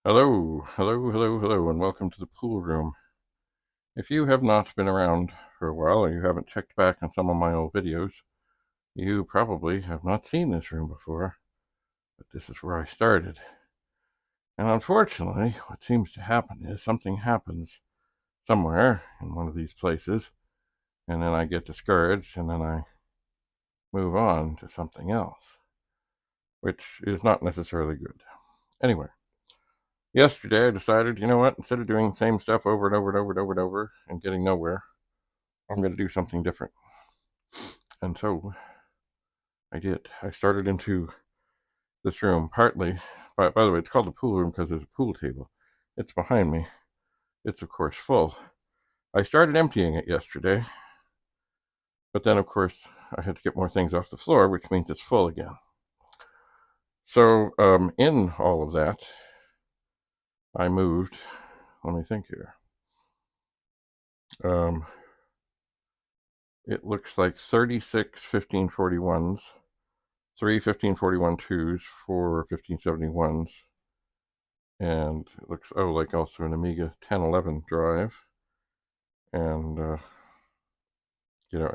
Hello, hello, hello, hello, and welcome to the pool room. If you have not been around for a while or you haven't checked back on some of my old videos, you probably have not seen this room before, but this is where I started. And unfortunately, what seems to happen is something happens somewhere in one of these places, and then I get discouraged, and then I move on to something else, which is not necessarily good. Anyway, yesterday I decided, you know what, instead of doing the same stuff over and over and over and over and over and getting nowhere, I'm going to do something different. And so I did. I started into this room partly, by the way, it's called the pool room because there's a pool table. It's behind me. It's, of course, full. I started emptying it yesterday, but then, of course, I had to get more things off the floor, which means it's full again. So, in all of that, I moved, let me think here. It looks like 36 1541s, 3 1541 2s, 4 1571s, and it looks, like also an Amiga 1011 drive. And,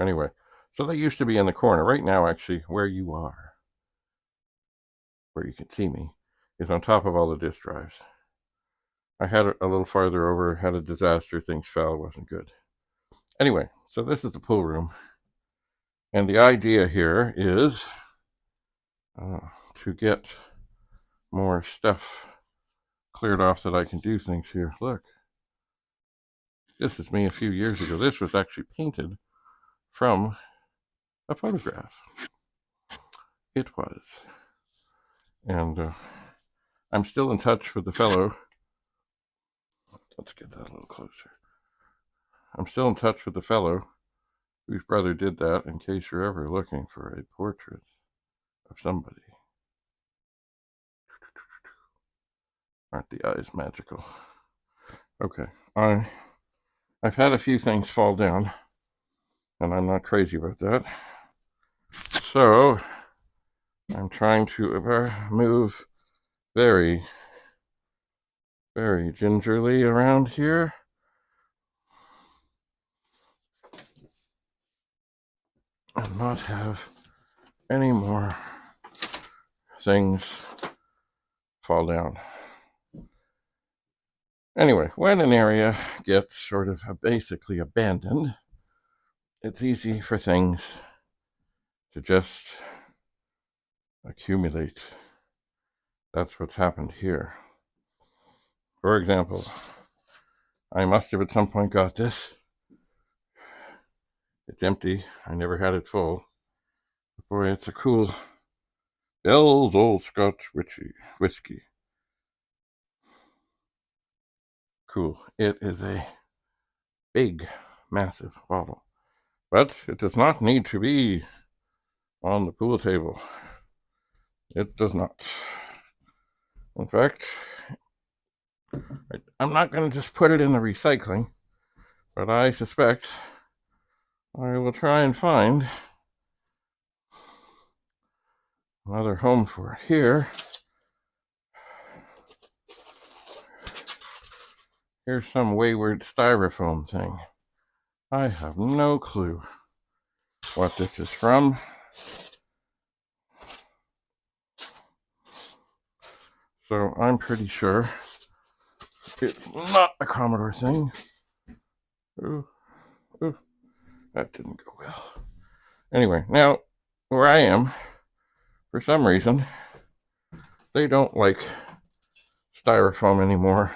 anyway. So they used to be in the corner. Right now, actually, where you are, where you can see me, is on top of all the disk drives. I had it a little farther over, had a disaster, things fell, wasn't good. Anyway, so this is the pool room. And the idea here is to get more stuff cleared off that I can do things here. Look, this is me a few years ago. This was actually painted from a photograph. It was. And I'm still in touch with the fellow. Let's get that a little closer. I'm still in touch with the fellow whose brother did that, in case you're ever looking for a portrait of somebody. Aren't the eyes magical? Okay, I've had a few things fall down, and I'm not crazy about that. So I'm trying to move very, very gingerly around here. And not have any more things fall down. Anyway, when an area gets sort of basically abandoned, it's easy for things to just accumulate. That's what's happened here. For example, I must have at some point got this. It's empty. I never had it full. Boy, it's a cool Bell's Old Scotch whiskey. Cool. It is a big, massive bottle. But it does not need to be on the pool table. It does not. In fact, I'm not going to just put it in the recycling, but I suspect I will try and find another home for it. Here's some wayward styrofoam thing. I have no clue what this is from. So I'm pretty sure it's not a Commodore thing. Ooh, that didn't go well. Anyway, now where I am, for some reason, they don't like styrofoam anymore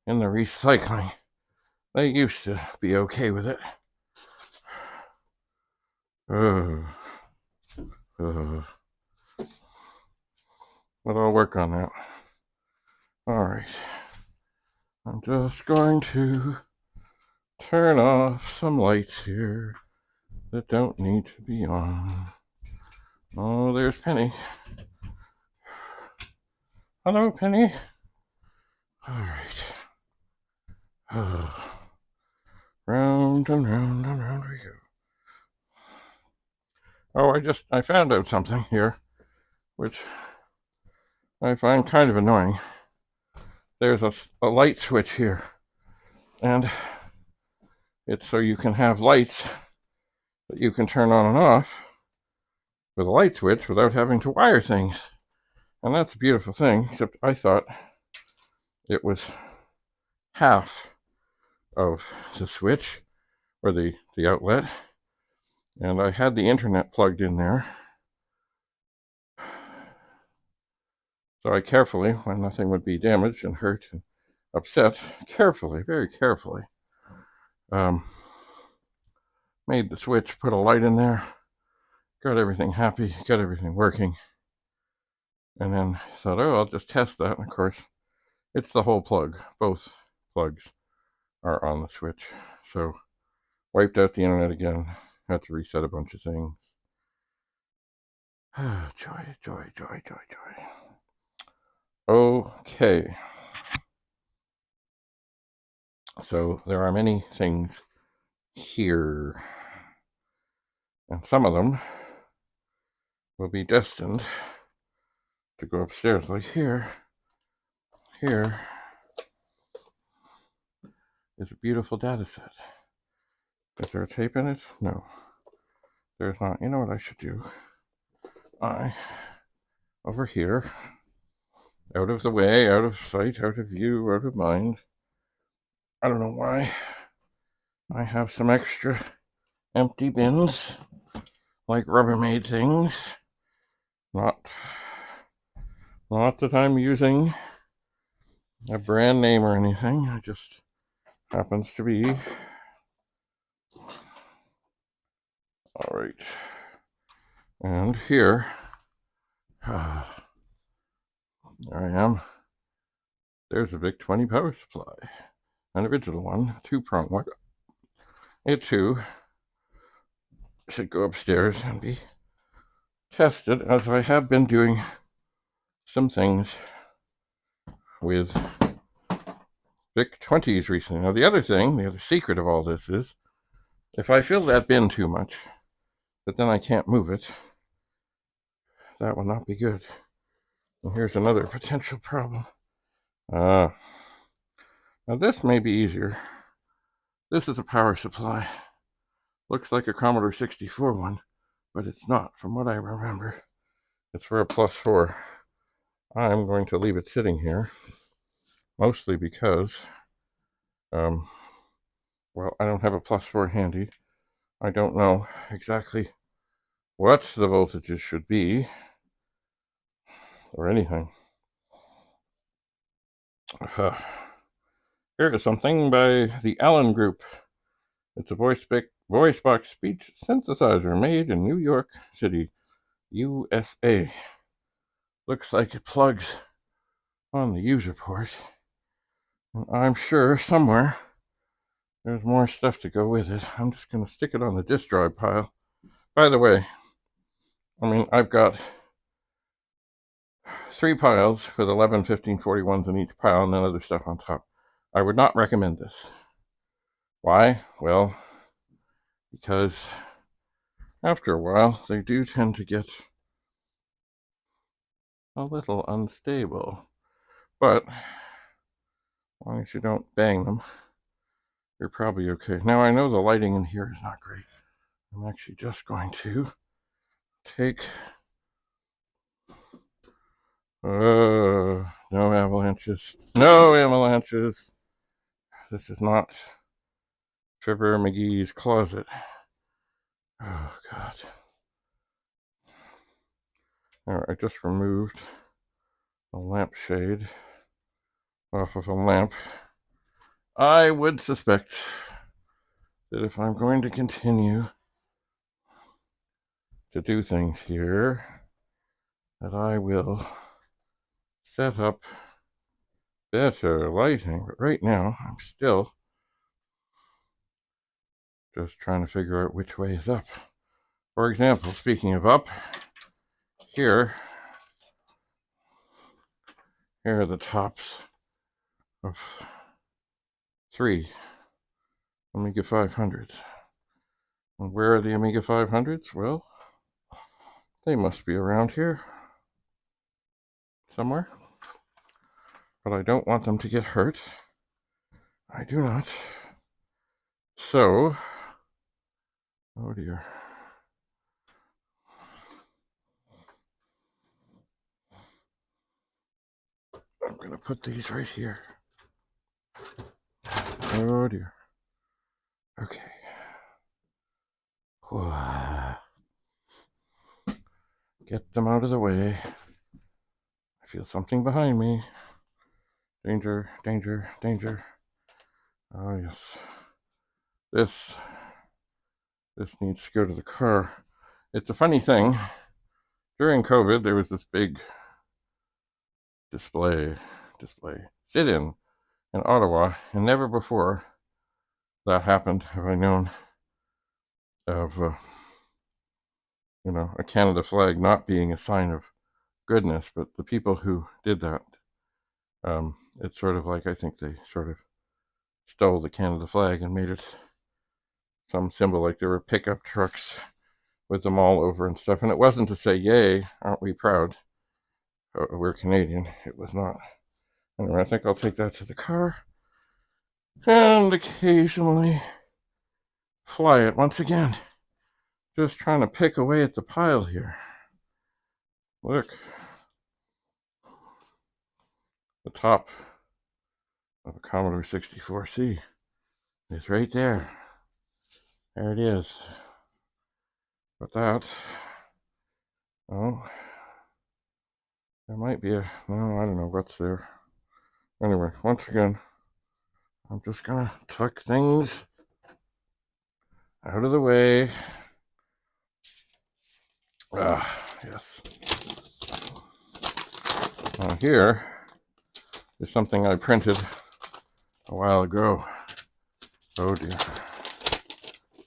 in the recycling. They used to be okay with it. But I'll work on that. Alright. I'm just going to turn off some lights here that don't need to be on. Oh, there's Penny. Hello, Penny. Alright. Round and round and round we go. Oh, I found out something here, which I find kind of annoying. there's a light switch here, and it's so you can have lights that you can turn on and off with a light switch without having to wire things. And that's a beautiful thing, except I thought it was half of the switch, or the outlet, and I had the internet plugged in there. So I carefully, when nothing would be damaged and hurt and upset, carefully, very carefully, made the switch, put a light in there, got everything happy, got everything working, and then thought, oh, I'll just test that. And of course, it's the whole plug. Both plugs are on the switch. So wiped out the internet again, had to reset a bunch of things. Joy, joy, joy, joy, joy. Okay. So there are many things here, and some of them will be destined to go upstairs, like here. Here is a beautiful data set. Is there a tape in it? No, there's not. You know what I should do? Over here, out of the way, out of sight, out of view, out of mind. I don't know why. I have some extra empty bins, like Rubbermaid things. Not that I'm using a brand name or anything. It just happens to be. All right. And here, there I am. There's a VIC-20 power supply, an original one, two-prong one. It too should go upstairs and be tested, as I have been doing some things with VIC-20s recently. Now the other secret of all this is, if I fill that bin too much, but then I can't move it, that will not be good. And here's another potential problem. Now this may be easier. This is a power supply. Looks like a Commodore 64 one, but it's not, from what I remember. It's for a +4. I'm going to leave it sitting here, mostly because, well, I don't have a +4 handy. I don't know exactly what the voltages should be, or anything. Here is something by the Allen Group. It's a voice box speech synthesizer made in New York City, USA. Looks like it plugs on the user port. And I'm sure somewhere there's more stuff to go with it. I'm just going to stick it on the disk drive pile. By the way, I've got 3 piles with 11, 15, 41s in each pile, and then other stuff on top. I would not recommend this. Why? Well, because after a while, they do tend to get a little unstable. But as long as you don't bang them, you're probably okay. Now, I know the lighting in here is not great. I'm actually just going to take... no avalanches. No avalanches! This is not Trevor McGee's closet. Oh, God. Alright, I just removed a lampshade off of a lamp. I would suspect that if I'm going to continue to do things here, that I will set up better lighting. But right now, I'm still just trying to figure out which way is up. For example, speaking of up, here are the tops of 3 Amiga 500s. And where are the Amiga 500s? Well, they must be around here somewhere. but I don't want them to get hurt. I do not. So, oh dear. I'm going to put these right here. Oh dear. Okay. Get them out of the way. I feel something behind me. Danger, danger, danger. Oh yes. This needs to go to the car. It's a funny thing. During COVID, there was this big display, sit-in in Ottawa, and never before that happened have I known of, a Canada flag not being a sign of goodness. But the people who did that, it's sort of like I think they sort of stole the Canada flag and made it some symbol, like there were pickup trucks with them all over and stuff. And it wasn't to say, yay, aren't we proud? We're Canadian. It was not. Anyway, I think I'll take that to the car and occasionally fly it once again. Just trying to pick away at the pile here. Look. The top of a Commodore 64C is right there. There it is. But that, oh, there might be no, I don't know what's there. Anyway, once again, I'm just gonna tuck things out of the way. Yes. Now here is something I printed a while ago. Oh dear.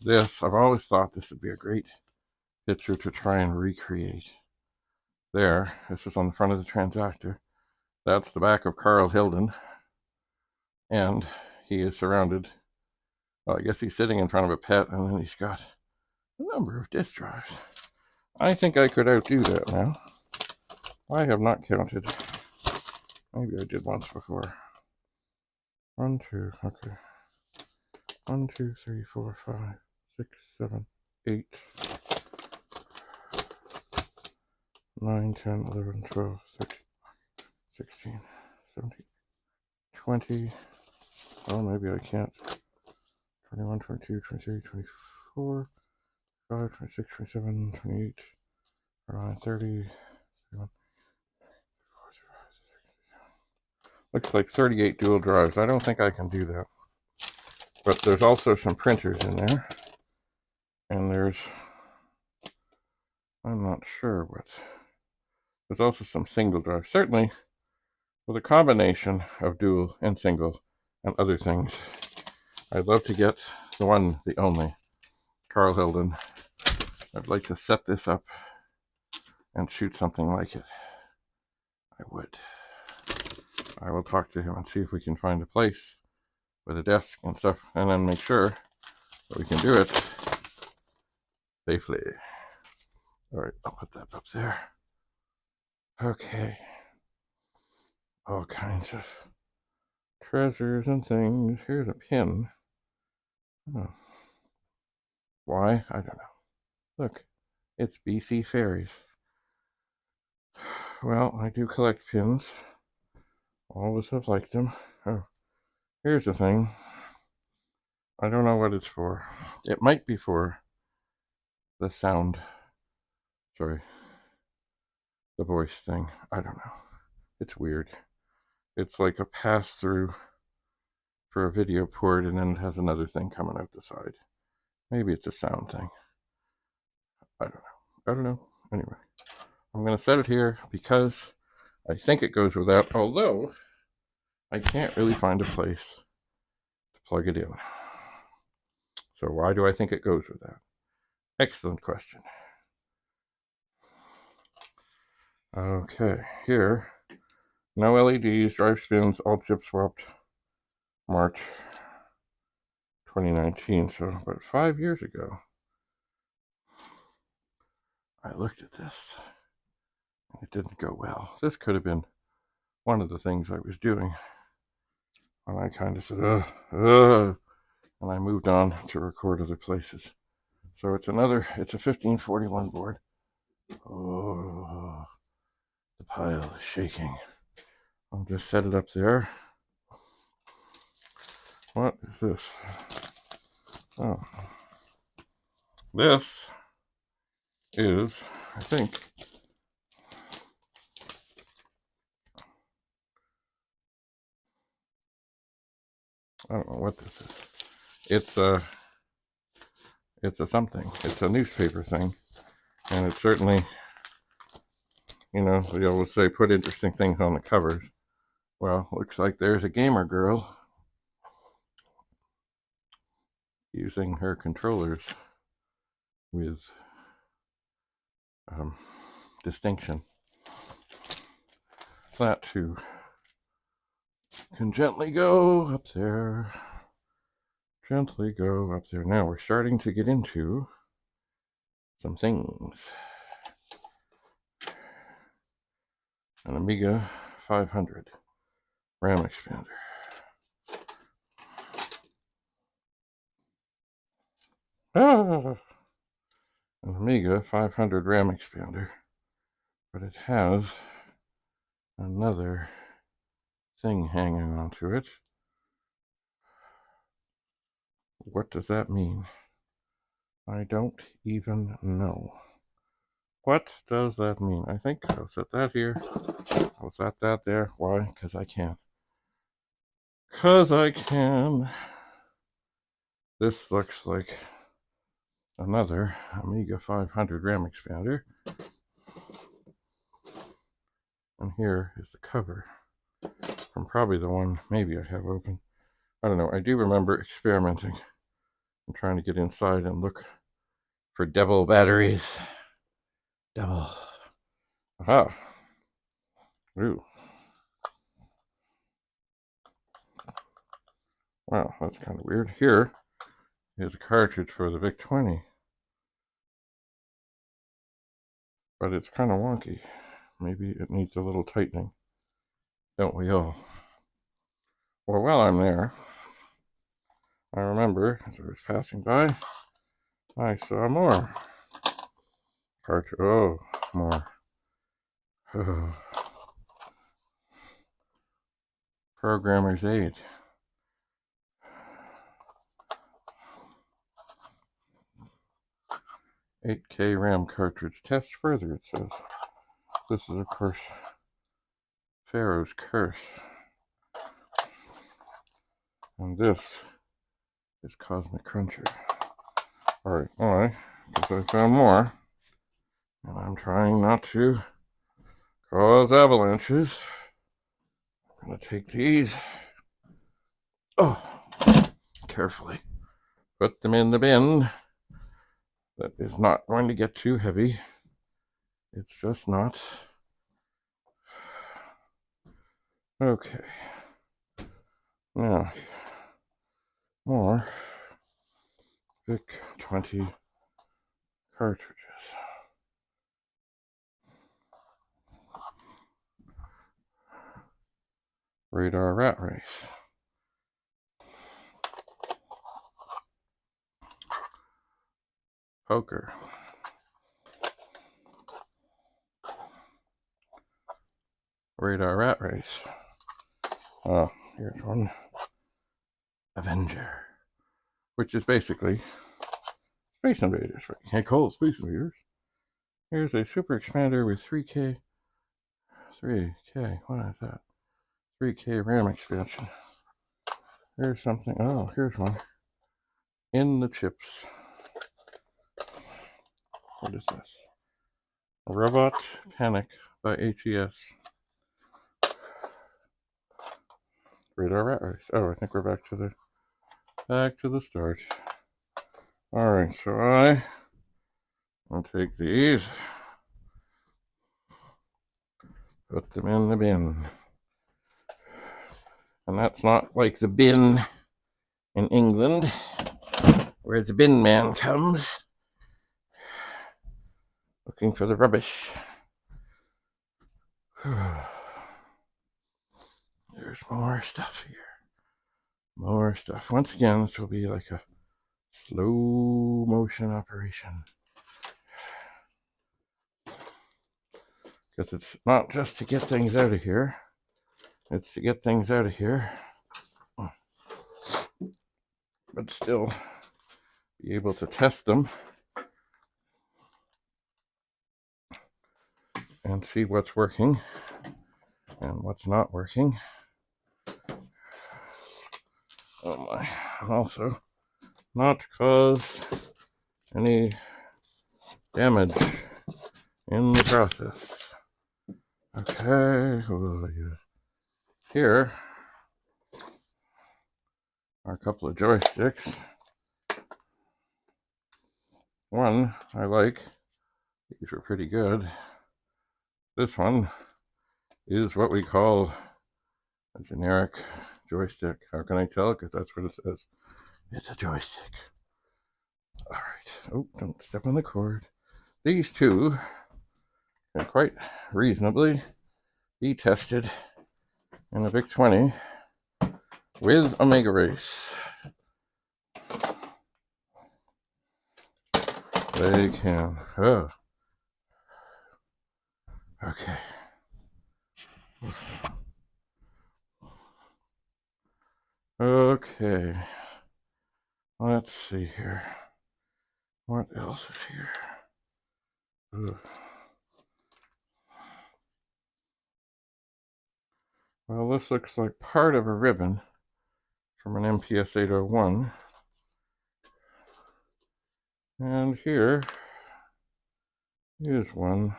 I've always thought this would be a great picture to try and recreate. There, this is on the front of the transactor. That's the back of Carl Hilden. And he is surrounded, well, I guess he's sitting in front of a pet, and then he's got a number of disk drives. I think I could outdo that now. I have not counted. Maybe I did once before. 1, 2, okay. 1, 2, 3, 4, 5, 6, 7, 8, 9, 10, 11, 12, 13, 16, 17, 20. Oh, maybe I can't. 21, 22, 23, 24, 25, 26, 27, 28, 29, 30, 31. Looks like 38 dual drives. I don't think I can do that. But there's also some printers in there. And I'm not sure what. There's also some single drives. Certainly, with a combination of dual and single and other things, I'd love to get the only, Carl Hilden. I'd like to set this up and shoot something like it. I would. I will talk to him and see if we can find a place with a desk and stuff, and then make sure that we can do it safely. All right, I'll put that up there. Okay. All kinds of treasures and things. Here's a pin. Oh. Why? I don't know. Look, it's BC Fairies. Well, I do collect pins. Always have liked them. Oh, here's the thing. I don't know what it's for. It might be for the sound. Sorry. The voice thing. I don't know. It's weird. It's like a pass-through for a video port, and then it has another thing coming out the side. Maybe it's a sound thing. I don't know. Anyway, I'm going to set it here because I think it goes with that, although I can't really find a place to plug it in. So why do I think it goes with that? Excellent question. Okay, here, no LEDs, drive spins, all chip swapped, March 2019, so about 5 years ago. I looked at this, and it didn't go well. This could have been one of the things I was doing. And I kind of said, and I moved on to record other places. So it's a 1541 board. Oh, the pile is shaking. I'll just set it up there. What is this? Oh, this is, I think, I don't know what this is. It's a something. It's a newspaper thing, and it's certainly, they always say put interesting things on the covers. Well, looks like there's a gamer girl using her controllers with distinction. That too can gently go up there. Gently go up there. Now we're starting to get into some things. An Amiga 500 RAM expander. An Amiga 500 RAM expander. But it has another thing hanging onto it. What does that mean? I don't even know. What does that mean? I think I'll set that here. I'll set that there. Why? Because I can. This looks like another Amiga 500 RAM expander. And here is the cover from probably the one maybe I have open. I don't know. I do remember experimenting and trying to get inside and look for devil batteries. Devil. Aha. Ooh. Wow, that's kind of weird. Here is a cartridge for the VIC-20. But it's kind of wonky. Maybe it needs a little tightening. Don't we all? Well, while I'm there, I remember as I was passing by, I saw more cartridge. Oh, more. Oh. Programmer's Aid. 8K RAM cartridge. Test further, it says. This is, of course, Pharaoh's Curse. And this is Cosmic Cruncher. Alright, why? Because I found more. And I'm trying not to cause avalanches. I'm going to take these. Oh, carefully. Put them in the bin. That is not going to get too heavy. It's just not. Okay. Now, more VIC-20 cartridges. Radar Rat Race. Poker. Radar Rat Race. Oh, here's one. Avenger. Which is basically Space Invaders. Right? You can't call it Space Invaders. Here's a super expander with 3K, what is that? 3K RAM expansion. Here's something, oh, here's one. In the chips. What is this? Robot Panic by HES. Radar Rat Race. Oh, I think we're back to the start. Alright, so I'll take these. Put them in the bin. And that's not like the bin in England, where the bin man comes looking for the rubbish. there's more stuff here. More stuff. Once again, this will be like a slow motion operation. Because it's not just to get things out of here. It's to get things out of here. But still be able to test them. And see what's working and what's not working. Oh my. And also not cause any damage in the process. Okay, here are a couple of joysticks. One I like, these are pretty good. This one is what we call a generic joystick. How can I tell? Because that's what it says. It's a joystick. All right. Oh, don't step on the cord. These two can quite reasonably be tested in a VIC-20 with Omega Race. They can. Oh. Okay. Okay. Let's see here. What else is here? Ugh. Well, this looks like part of a ribbon from an MPS 801. And here is one.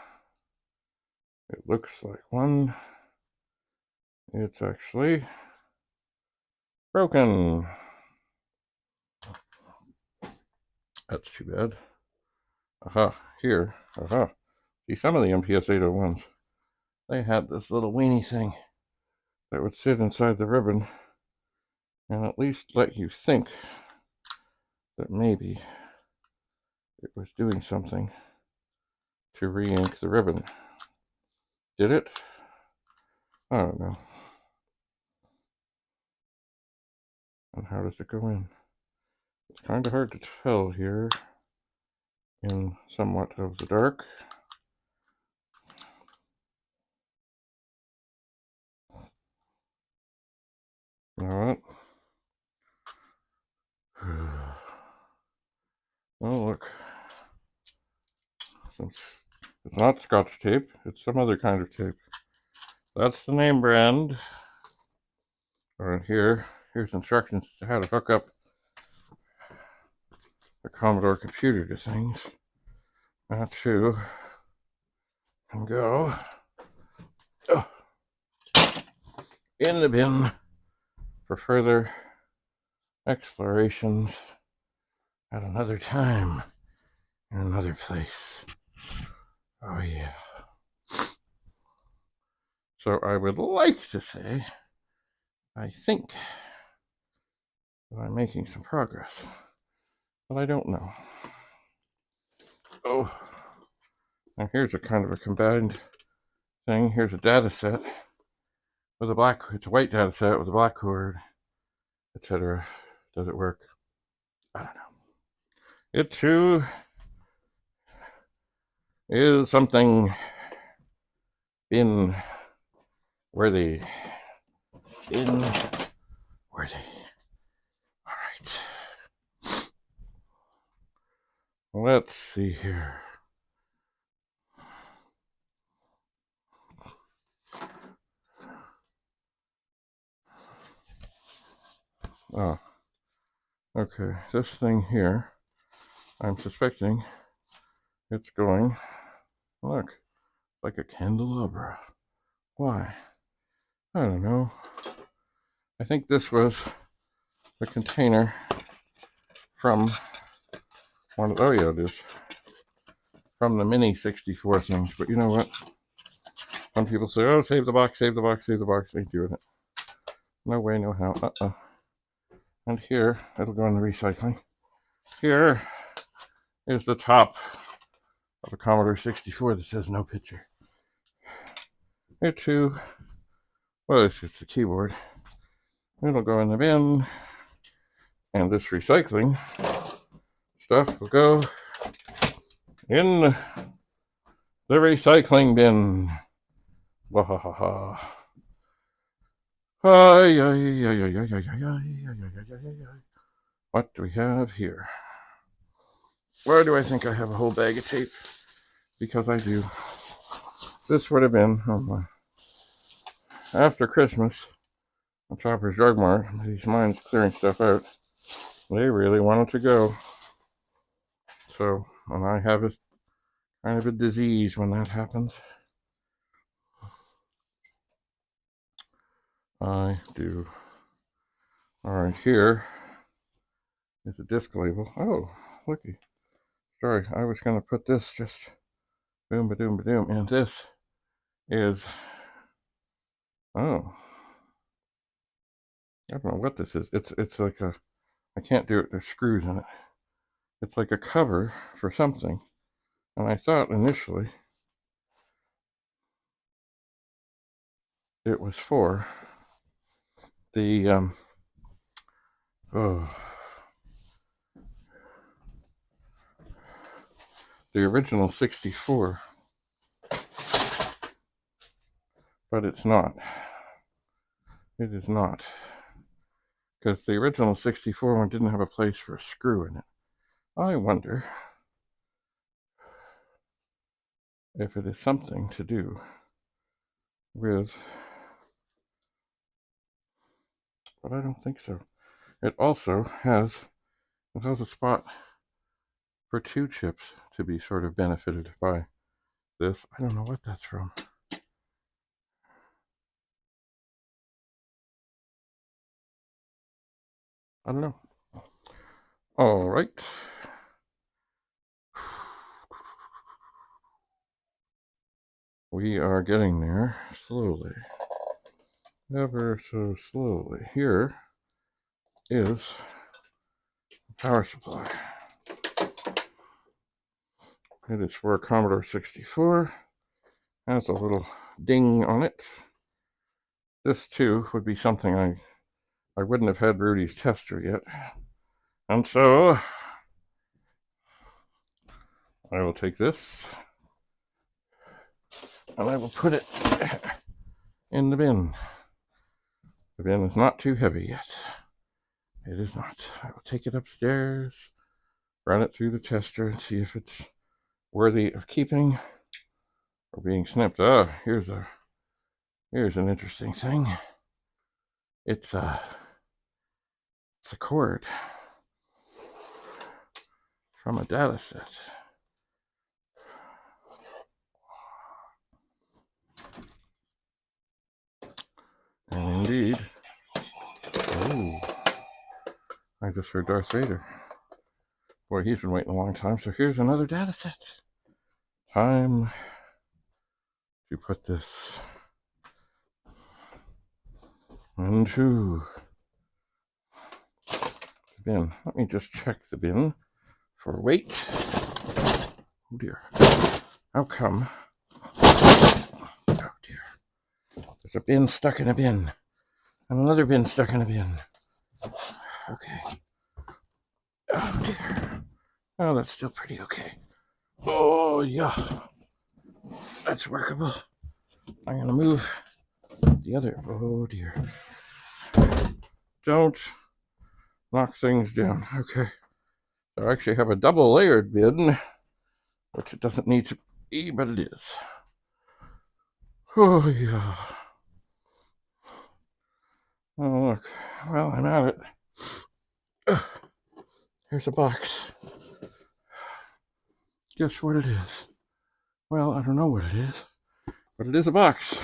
It looks like one. It's actually broken. That's too bad. Aha, here. Aha. See, some of the MPS 801s, they had this little weenie thing that would sit inside the ribbon and at least let you think that maybe it was doing something to re-ink the ribbon. Did it? I don't know. And how does it go in? It's kind of hard to tell here in somewhat of the dark. You know what? Oh, look. Since it's not Scotch tape, it's some other kind of tape. That's the name brand. Right here's instructions to how to hook up the Commodore computer to things. That too can go in the bin for further explorations at another time in another place. Oh yeah. So I would like to say I think that I'm making some progress, but I don't know. Oh, and here's a kind of a combined thing. Here's a data set with it's a white data set with a black cord, etc. Does it work? I don't know. It too is something bin worthy. Bin worthy. All right. Let's see here. Oh, okay. This thing here, I'm suspecting it's going, look, like a candelabra. Why? I don't know. I think this was the container from one of, oh yeah, it is, from the mini 64 things. But you know what? Some people say, oh, save the box, save the box, save the box. Ain't doing it. No way, no how. And here, it'll go in the recycling. Here is the top of a Commodore 64 that says no picture. It too Well, it's the keyboard. It'll go in the bin, and this recycling stuff will go in the recycling bin. Wahahaha. What do we have here? Why do I think I have a whole bag of tape? Because I do. This would have been after Christmas. The Chopper's Drug Mart. These mines clearing stuff out. They really wanted to go. So, and I have a kind of a disease when that happens. I do. Alright, here is a disc label. Oh, looky. Sorry, I was going to put this just boom, ba-doom, ba-doom. And this is, oh, I don't know what this is. It's like a, I can't do it, there's screws in it. It's like a cover for something. And I thought initially it was for the, the original 64. But it's not. It is not. Because the original 64 one didn't have a place for a screw in it. I wonder if it is something to do with, but I don't think so. It also has, it has a spot for two chips to be sort of benefited by this. I don't know what that's from. I don't know. All right. We are getting there slowly. Ever so slowly. Here is the power supply. It is for a Commodore 64. Has a little ding on it. This too would be something I wouldn't have had Rudy's tester yet. And so I will take this and I will put it in the bin. The bin is not too heavy yet. It is not. I will take it upstairs, run it through the tester and see if it's worthy of keeping or being snipped. Ah, here's an interesting thing. It's a cord from a data set. And indeed, oh, I just heard Darth Vader. Boy, he's been waiting a long time. So here's another data set. Time to put this into the bin. Let me just check the bin for weight. Oh dear. How come? Oh dear. There's a bin stuck in a bin. And another bin stuck in a bin. Okay. Oh dear. Oh, that's still pretty okay. Oh yeah. That's workable. I'm gonna move the other. Oh dear. Don't knock things down. Okay. So I actually have a double layered bin, which it doesn't need to be, but it is. Oh yeah. Oh look. Well, I'm at it. Here's a box. Guess what it is? Well, I don't know what it is, but it is a box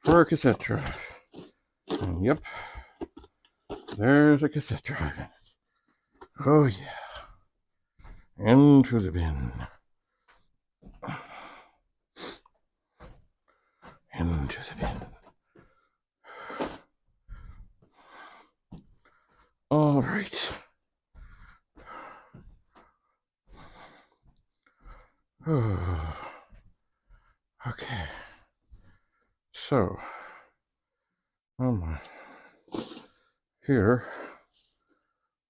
for a cassette drive. And yep, there's a cassette drive in it. Oh yeah. Into the bin. Into the bin. All right. Oh. Okay. So, Come on. Here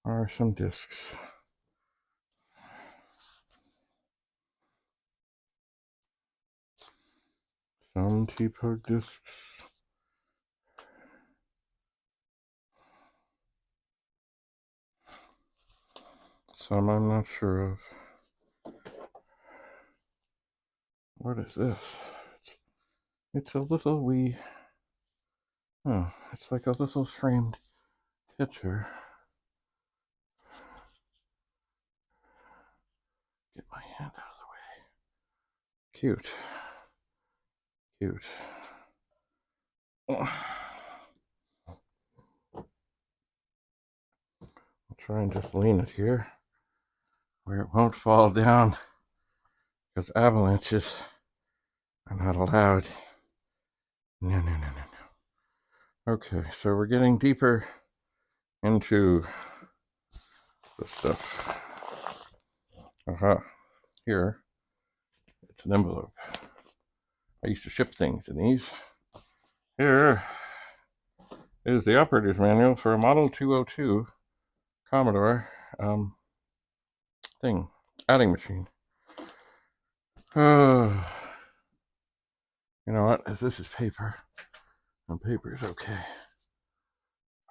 are some discs. Some T-Pug discs. Some I'm not sure of. What is this? It's a little wee... Oh, it's like a little framed picture. Get my hand out of the way. Cute. Cute. I'll try and just lean it here where it won't fall down, because avalanches are not allowed. No. Okay, so we're getting deeper into the stuff. Aha. Here, it's an envelope. I used to ship things in these. Here is the operator's manual for a Model 202 Commodore adding machine. You know what? As this is paper, and paper is okay,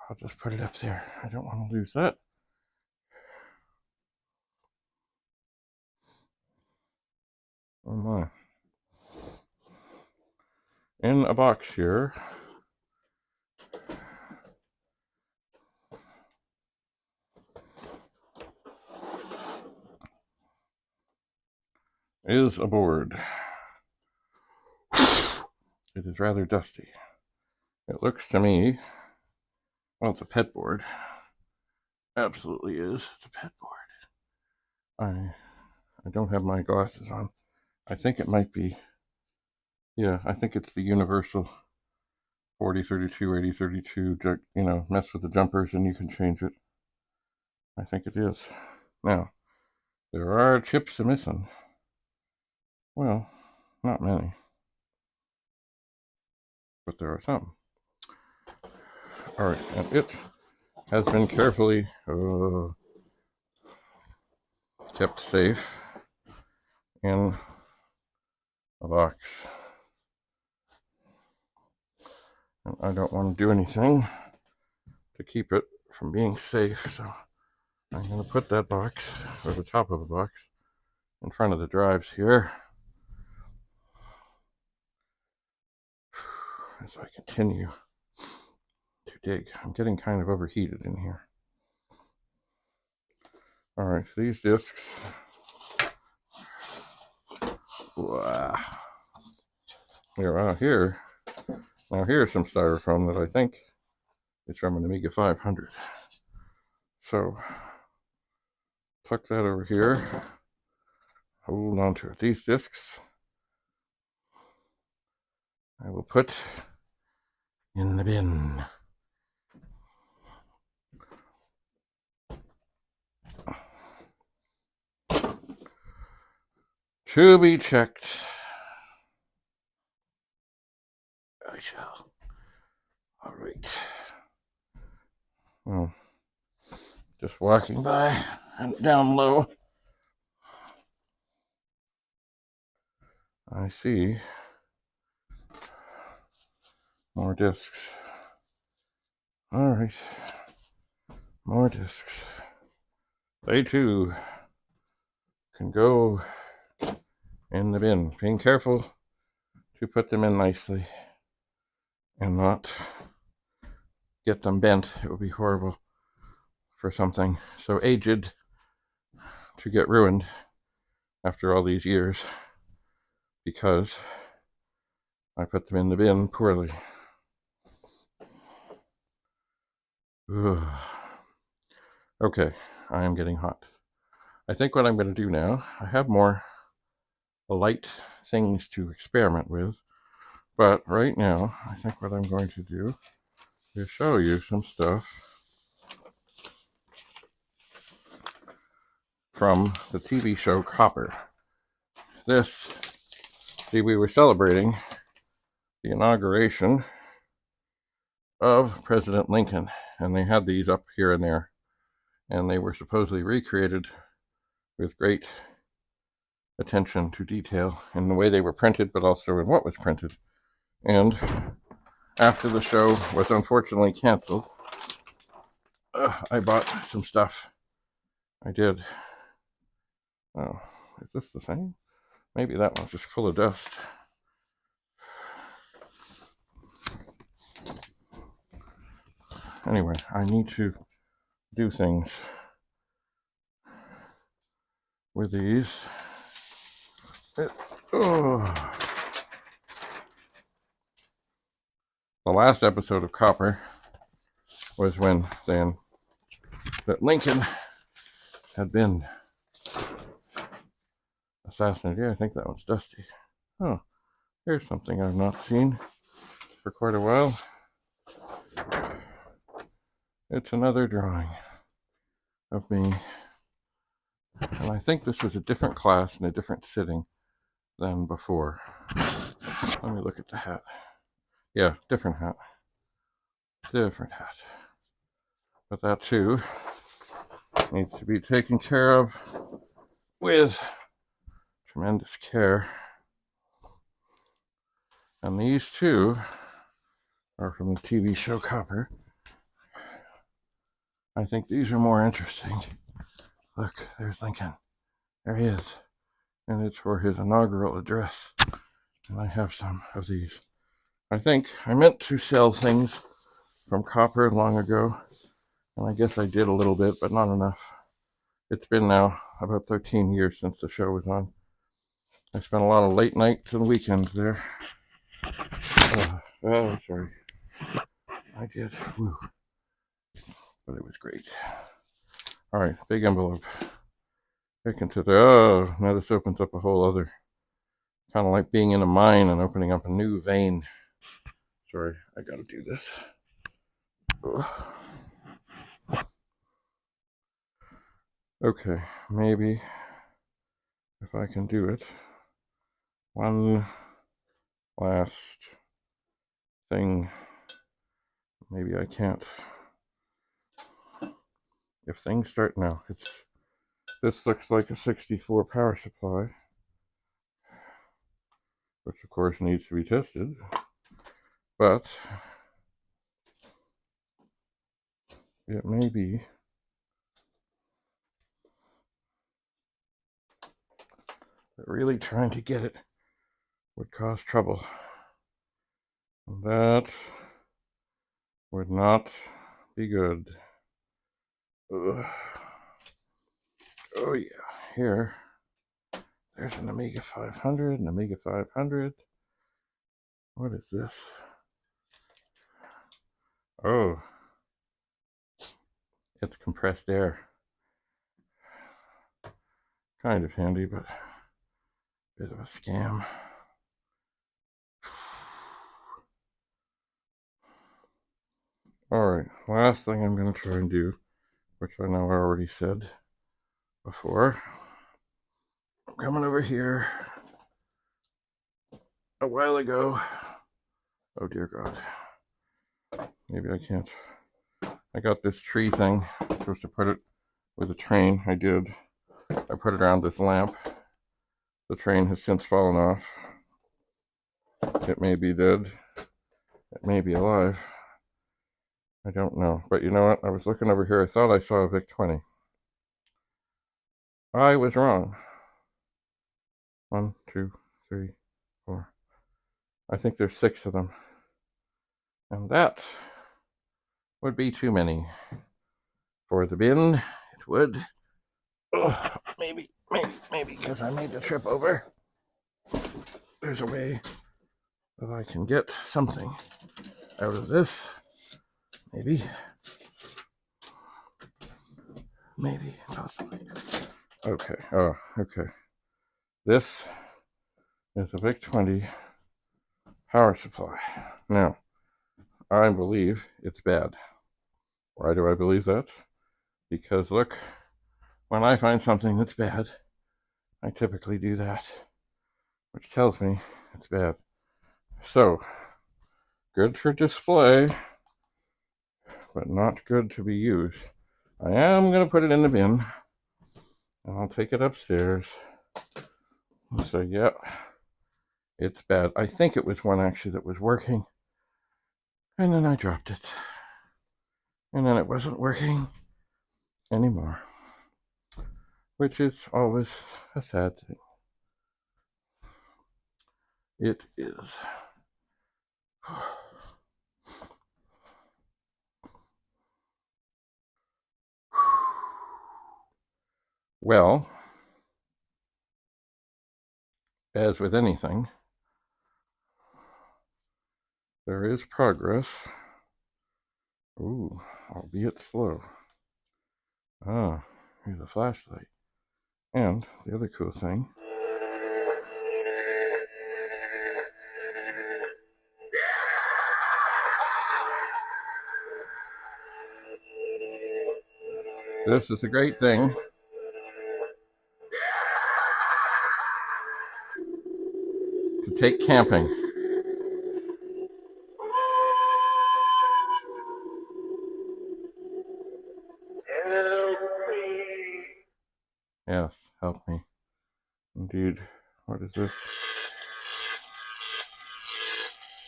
I'll just put it up there. I don't want to lose that. Oh my. In a box here is a board. It is rather dusty. It looks to me, well, it's a pet board. Absolutely is. It's a pet board. I don't have my glasses on. I think it might be, yeah, I think it's the universal 4032, 8032, you know, mess with the jumpers and you can change it. I think it is. Now, there are chips missing. Well, not many, but there are some. All right, and it has been carefully kept safe in a box. And I don't want to do anything to keep it from being safe, so I'm going to put that box, or the top of the box, in front of the drives here as I continue to dig. I'm getting kind of overheated in here. All right, these discs. Wow. Here. Now here's some styrofoam that I think is from an Amiga 500. So tuck that over here. Hold on to it. These discs I will put in the bin. To be checked. I shall. All right. Well, just walking by and down low, I see more discs. All right. More discs. They too can go in the bin. Being careful to put them in nicely and not get them bent. It would be horrible for something so aged to get ruined after all these years because I put them in the bin poorly. Ugh. Okay, I am getting hot. I think what I'm going to do now, I have more light things to experiment with, but right now, I think what I'm going to do is show you some stuff from the TV show Copper. See, we were celebrating the inauguration of President Lincoln, and they had these up here and there, and they were supposedly recreated with great attention to detail in the way they were printed, but also in what was printed. And after the show was unfortunately canceled, I bought some stuff. I did. Oh, is this the same? Maybe that one's just full of dust. Anyway, I need to do things with these. The last episode of Copper was when that Lincoln had been assassinated. Yeah, I think that one's dusty. Oh, here's something I've not seen for quite a while. It's another drawing of me. And I think this was a different class and a different sitting than before. Let me look at the hat. Yeah, different hat. Different hat. But that too needs to be taken care of with tremendous care. And these two are from the TV show Copper. I think these are more interesting. Look, there's Lincoln. There he is. And it's for his inaugural address. And I have some of these. I think I meant to sell things from Copper long ago. And I guess I did a little bit, but not enough. It's been now about 13 years since the show was on. I spent a lot of late nights and weekends there. Oh, sorry. I did. Woo. But it was great. All right, big envelope. Now this opens up a whole other, kind of like being in a mine and opening up a new vein. Sorry, I gotta do this. Okay, maybe if I can do it. One last thing. Maybe I can't. If things start now, this looks like a 64 power supply, which of course needs to be tested, but it may be that really trying to get it would cause trouble. And that would not be good. Ugh. Oh yeah, here, there's an Amiga 500, an Amiga 500. What is this? Oh, it's compressed air. Kind of handy, but a bit of a scam. Alright, last thing I'm going to try and do, which I know I already said before. I'm coming over here a while ago. Oh dear God. Maybe I can't. I got this tree thing. I'm supposed to put it with a train. I did. I put it around this lamp. The train has since fallen off. It may be dead. It may be alive. I don't know. But you know what? I was looking over here. I thought I saw a VIC-20. I was wrong. 1, 2, 3, 4. I think there's 6 of them. And that would be too many. For the bin, it would. Oh, maybe, because I made the trip over. There's a way that I can get something out of this. Maybe, possibly. Okay, okay. This is a VIC-20 power supply. Now, I believe it's bad. Why do I believe that? Because look, when I find something that's bad, I typically do that, which tells me it's bad. So, good for display, but not good to be used. I am going to put it in the bin, and I'll take it upstairs. So, yeah, it's bad. I think it was one actually that was working, and then I dropped it. And then it wasn't working anymore, which is always a sad thing. It is. Well, as with anything, there is progress. Ooh, albeit slow. Ah, here's a flashlight. And the other cool thing. This is a great thing. To take camping. Help me. Yes, help me. Indeed. What is this?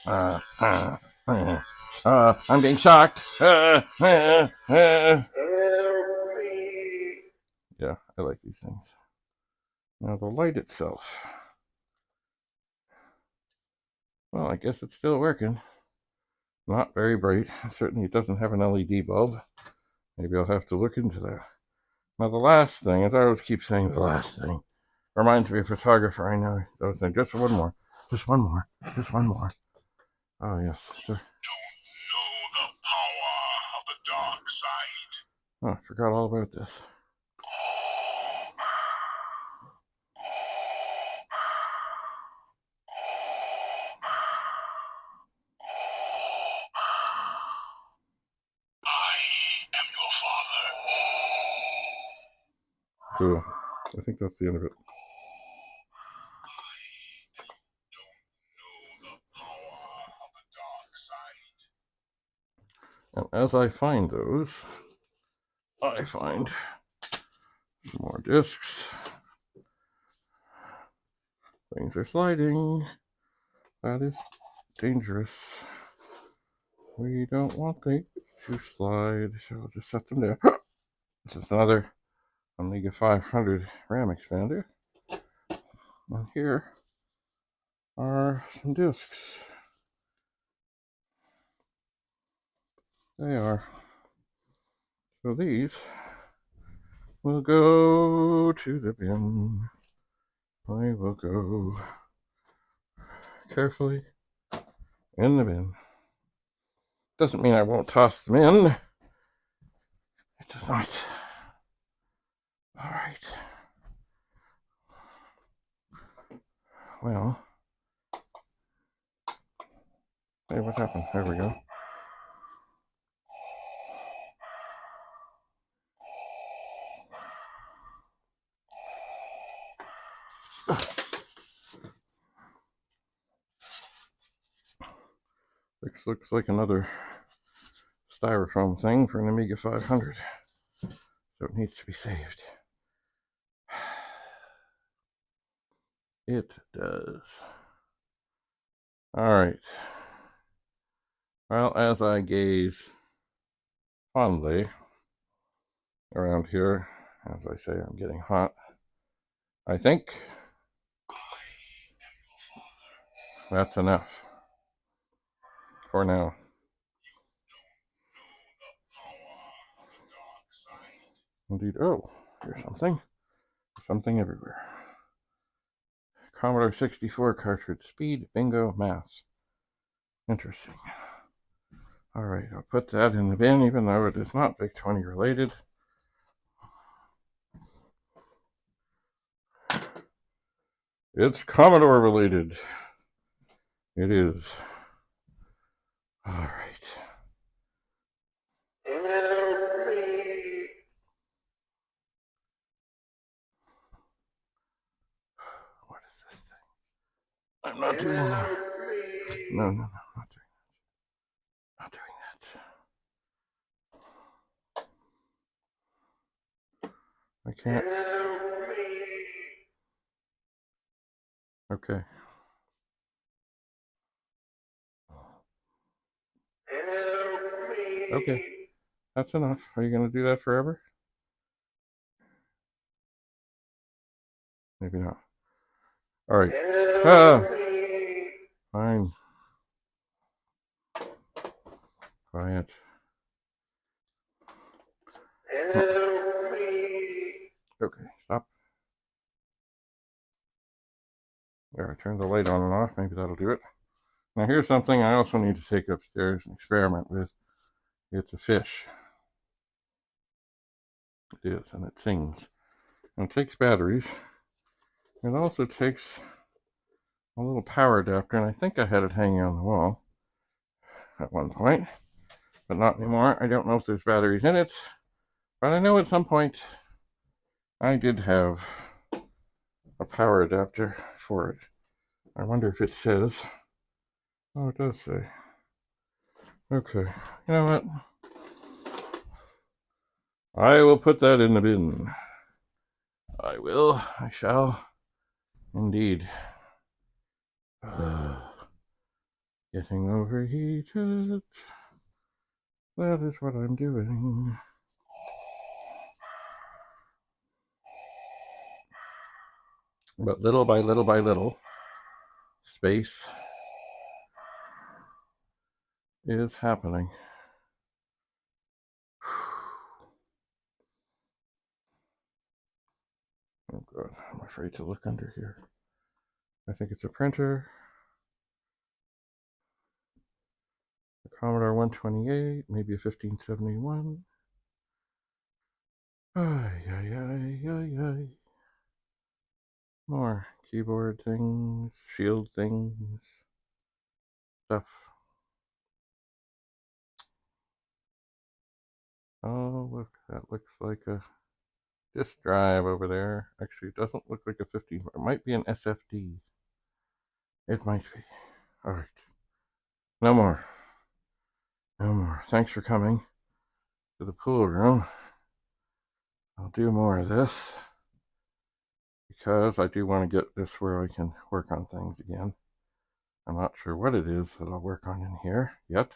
I'm being shocked. Help me. Yeah, I like these things. Now the light itself. Well, I guess it's still working. Not very bright. Certainly it doesn't have an LED bulb. Maybe I'll have to look into that. Now the last thing, as I always keep saying, the last thing reminds me of a photographer I know. I was saying, just one more, just one more, just one more. Oh yes. Don't know the power of the dark side. Oh, I forgot all about this. Cool. I think that's the end of it. And as I find those, I find some more discs. Things are sliding. That is dangerous. We don't want things to slide, so I'll just set them there. This is another Amiga 500 RAM expander. And here are some discs. They are. So these will go to the bin. I will go carefully in the bin. Doesn't mean I won't toss them in. It does not. All right. Well, hey, what happened? There we go. This looks like another styrofoam thing for an Amiga 500. So it needs to be saved. It does. All right. Well, as I gaze fondly around here, as I say, I'm getting hot. I think that's enough for now. Indeed. Oh, here's something. Something everywhere. Commodore 64 cartridge. Speed, bingo, math. Interesting. All right, I'll put that in the bin, even though it is not Big 20 related. It's Commodore related. It is. All right. Help me. What is this thing? I'm not doing that. No, not doing that. Not doing that. I can't. Okay. Okay. That's enough. Are you going to do that forever? Maybe not. All right. Ah, fine. Quiet. Okay, stop. There, I turned the light on and off. Maybe that'll do it. Now, here's something I also need to take upstairs and experiment with. It's a fish. It is, and it sings. And it takes batteries. It also takes a little power adapter, and I think I had it hanging on the wall at one point, but not anymore. I don't know if there's batteries in it, but I know at some point I did have a power adapter for it. I wonder if it says. Oh, it does say. Okay. You know what? I will put that in the bin. I will. I shall. Indeed. Getting overheated. That is what I'm doing. But little by little by little, space is happening. Oh god, I'm afraid to look under here. I think it's a printer. A Commodore 128, maybe a 1571. Ay, ay, ay, ay, ay. More keyboard things, shield things, stuff. Oh, look, that looks like a disk drive over there. Actually, it doesn't look like a 15. It might be an SFD. It might be. All right. No more. No more. Thanks for coming to the pool room. I'll do more of this because I do want to get this where I can work on things again. I'm not sure what it is that I'll work on in here yet,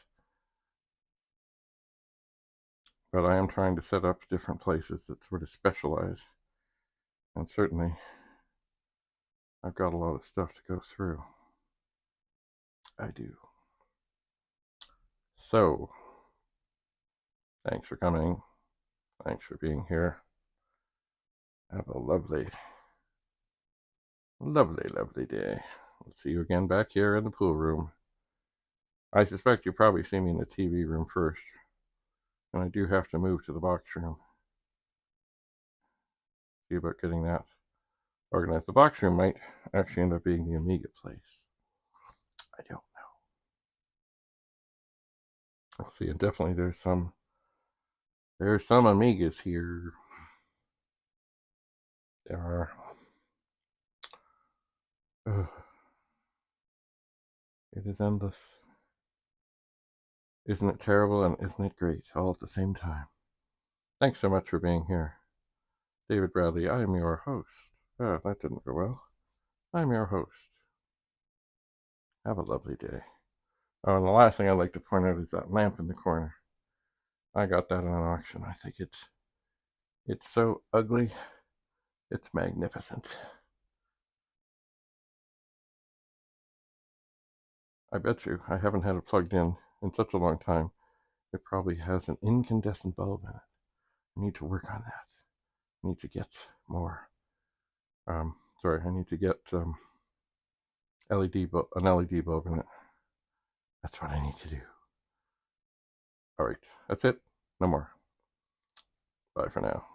but I am trying to set up different places that sort of specialize. And certainly, I've got a lot of stuff to go through. I do. So, thanks for coming. Thanks for being here. Have a lovely, lovely, lovely day. We'll see you again back here in the pool room. I suspect you'll probably see me in the TV room first, and I do have to move to the box room. See about getting that organized. The box room might actually end up being the Amiga place. I don't know. We'll see. And definitely there's some Amigas here. There are. It is endless. Isn't it terrible and isn't it great all at the same time? Thanks so much for being here. David Bradley, I am your host. Oh, that didn't go well. I'm your host. Have a lovely day. Oh, and the last thing I'd like to point out is that lamp in the corner. I got that on auction. I think it's so ugly. It's magnificent. I bet you I haven't had it plugged in such a long time. It probably has an incandescent bulb in it. I need to work on that. I need to get more. I need to get an LED bulb in it. That's what I need to do. All right, that's it. No more. Bye for now.